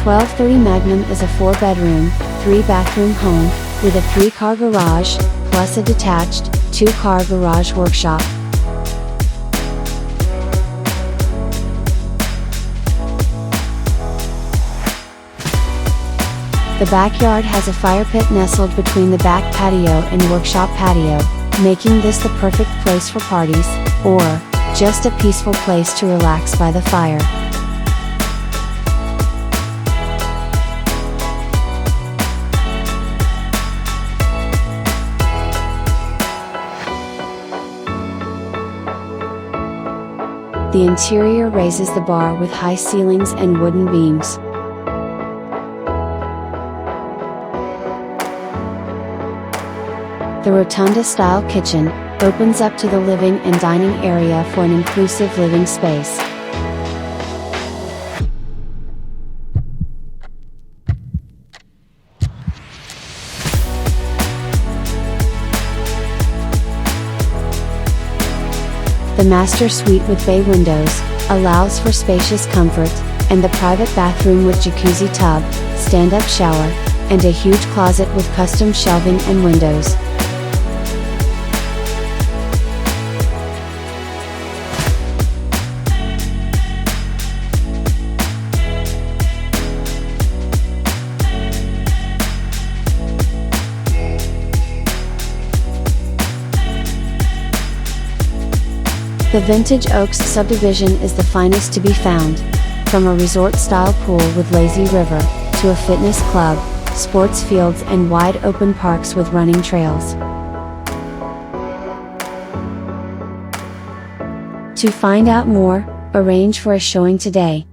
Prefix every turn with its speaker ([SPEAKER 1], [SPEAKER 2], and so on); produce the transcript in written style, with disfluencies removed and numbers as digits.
[SPEAKER 1] 1230 Magnum is a 4-bedroom, 3-bathroom home, with a 3-car garage, plus a detached, 2-car garage workshop. The backyard has a fire pit nestled between the back patio and workshop patio, making this the perfect place for parties, or just a peaceful place to relax by the fire. The interior raises the bar with high ceilings and wooden beams. The rotunda-style kitchen opens up to the living and dining area for an inclusive living space. The master suite with bay windows allows for spacious comfort, and the private bathroom with jacuzzi tub, stand-up shower, and a huge closet with custom shelving and windows. The Vintage Oaks subdivision is the finest to be found. From a resort-style pool with lazy river, to a fitness club, sports fields and wide open parks with running trails. To find out more, arrange for a showing today.